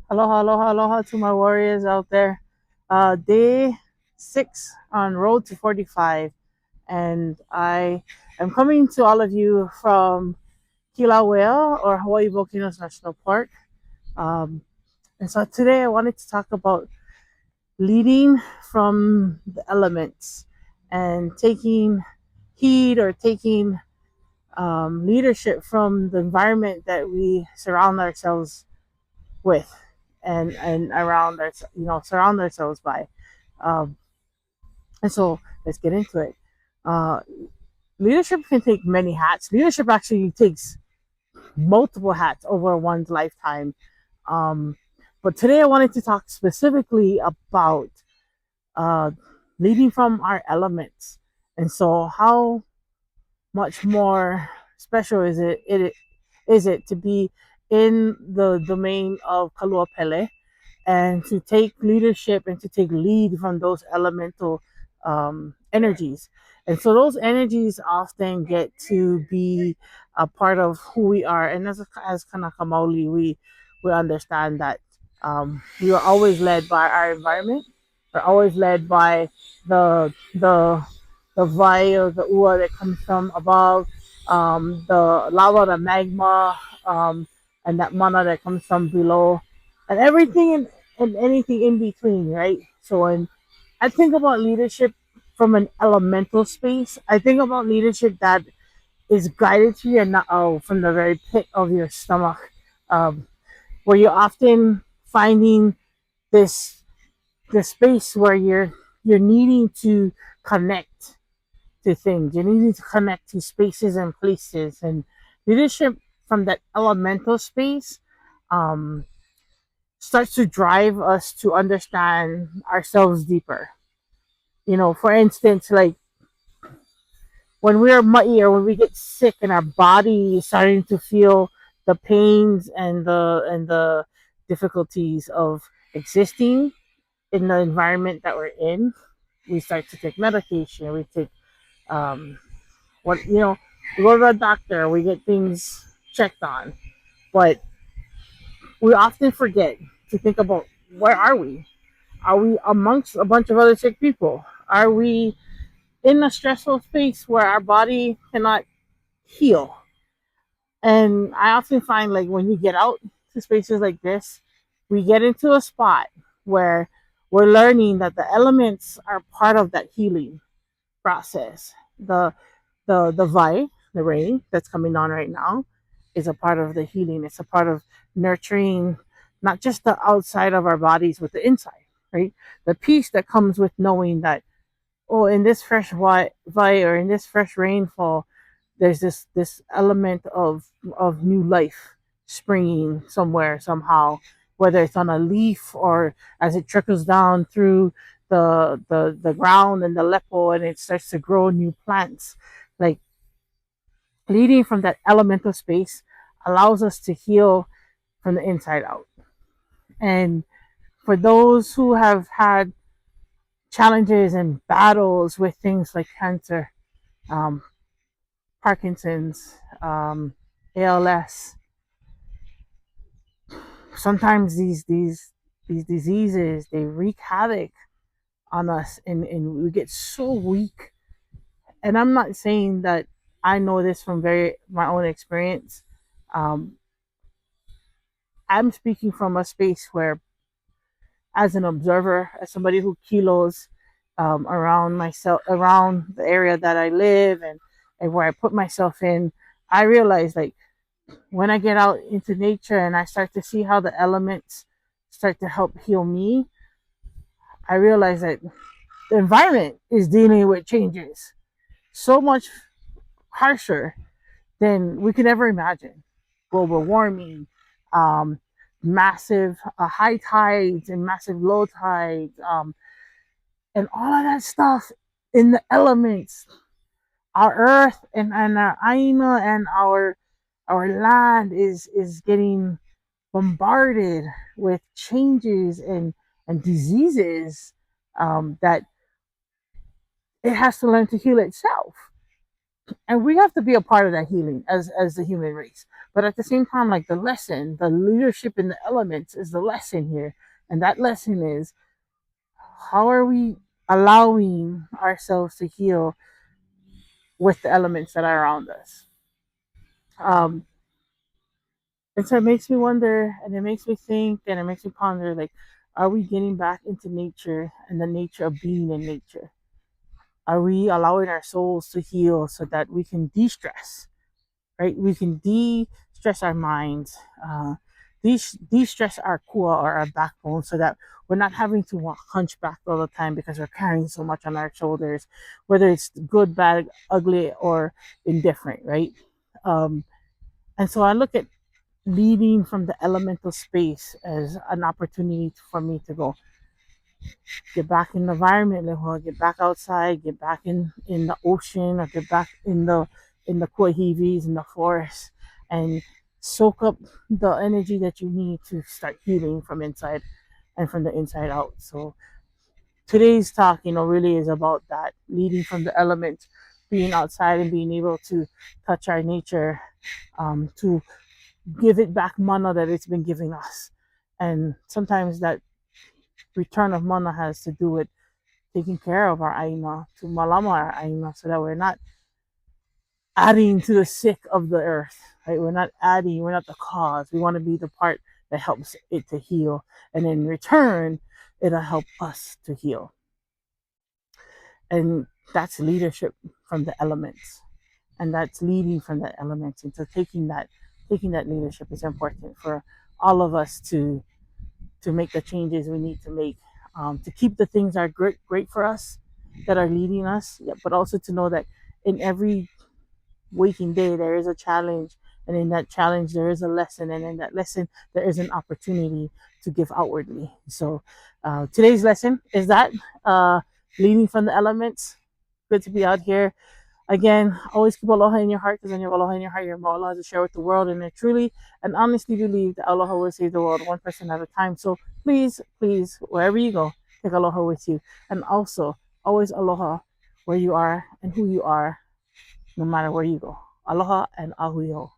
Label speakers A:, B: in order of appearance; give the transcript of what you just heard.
A: Aloha, aloha, aloha to my warriors out there. Day 6 on Road to 45. And I am coming to all of you from Kilauea or Hawaii Volcanoes National Park. Um, and so today I wanted to talk about leading from the elements and taking heed or taking leadership from the environment that we surround ourselves with and around our surround ourselves by. um, and so let's get into it. uh, Leadership can take many hats. Leadership actually takes multiple hats over one's lifetime. um, but today I wanted to talk specifically about uh, leading from our elements. And so how much more special is it to be in the domain of Kaluapele and to take leadership and to take lead from those elemental energies. And so those energies often get to be a part of who we are. And as Kanaka Maoli, we understand that we are always led by our environment. We're always led by the the the vai or the ua that comes from above, the lava, the magma, and that mana that comes from below, and everything and anything in between, right? So when I think about leadership from an elemental space, I think about leadership that is guided to you and not from the very pit of your stomach, um, where you're often finding this this space where you're needing to connect to things. You're needing to connect to spaces and places, and leadership from that elemental space um, starts to drive us to understand ourselves deeper. For instance, like when we're muddy or when we get sick and our body is starting to feel the pains and the difficulties of existing in the environment that we're in, we start to take medication. We take um, what we go to the doctor. We get things checked on, but we often forget to think about where are we? Are we amongst a bunch of other sick people? Are we in a stressful space where our body cannot heal? And I often find, like, when we get out to spaces like this, we get into a spot where we're learning that the elements are part of that healing process. The vai, the rain that's coming on right now, is a part of the healing. It's a part of nurturing not just the outside of our bodies, but the inside, right? The peace that comes with knowing that, oh, in this fresh vai or in this fresh rainfall, there's this element of new life springing somewhere somehow, whether it's on a leaf or as it trickles down through the ground and the lepo and it starts to grow new plants. Like, leading from that elemental space allows us to heal from the inside out. And for those who have had challenges and battles with things like cancer, um, Parkinson's, ALS, sometimes these diseases, they wreak havoc on us, and we get so weak. And I'm not saying that I know this from very my own experience. Um, I'm speaking from a space where, as an observer, as somebody who kilos around myself, around the area that I live and where I put myself in, I realize, like, when I get out into nature and I start to see how the elements start to help heal me, I realize that the environment is dealing with changes so much harsher than we could ever imagine. Global warming, um, massive high tides and massive low tides, and all of that stuff in the elements. Our earth and our aina and our land is getting bombarded with changes and diseases, that it has to learn to heal itself. And we have to be a part of that healing as the human race. But at the same time, like the lesson, the leadership in the elements is the lesson here. And that lesson is, how are we allowing ourselves to heal with the elements that are around us? Um, and so it makes me wonder, and it makes me think, and it makes me ponder, like, are we getting back into nature and the nature of being in nature? Are we allowing our souls to heal so that we can de-stress, right? We can de-stress our minds, de-stress our core or our backbone, so that we're not having to walk hunchback all the time because we're carrying so much on our shoulders, whether it's good, bad, ugly, or indifferent, right? Um, and so I look at leading from the elemental space as an opportunity for me to go get back in the environment, like, get back outside, get back in the ocean, or get back in the Kuahivis, in the forest, and soak up the energy that you need to start healing from inside and from the inside out. So today's talk, really is about that, leading from the elements, being outside and being able to touch our nature, to give it back mana that it's been giving us. And sometimes that return of mana has to do with taking care of our aina, to malama our aina, so that we're not adding to the sick of the earth, right? We're not the cause. We want to be the part that helps it to heal. And in return, it'll help us to heal. And that's leadership from the elements. And that's leading from the elements. And so taking that leadership is important for all of us to make the changes we need to make, to keep the things that are great for us, that are leading us, yeah, but also to know that in every waking day there is a challenge, and in that challenge there is a lesson, and in that lesson there is an opportunity to give outwardly. So today's lesson is that, leading from the elements. Good to be out here. Again, always keep aloha in your heart, because when you have aloha in your heart, you're more aloha to share with the world. And I truly and honestly believe that aloha will save the world one person at a time. So please, please, wherever you go, take aloha with you. And also, always aloha where you are and who you are, no matter where you go. Aloha and ahui ho.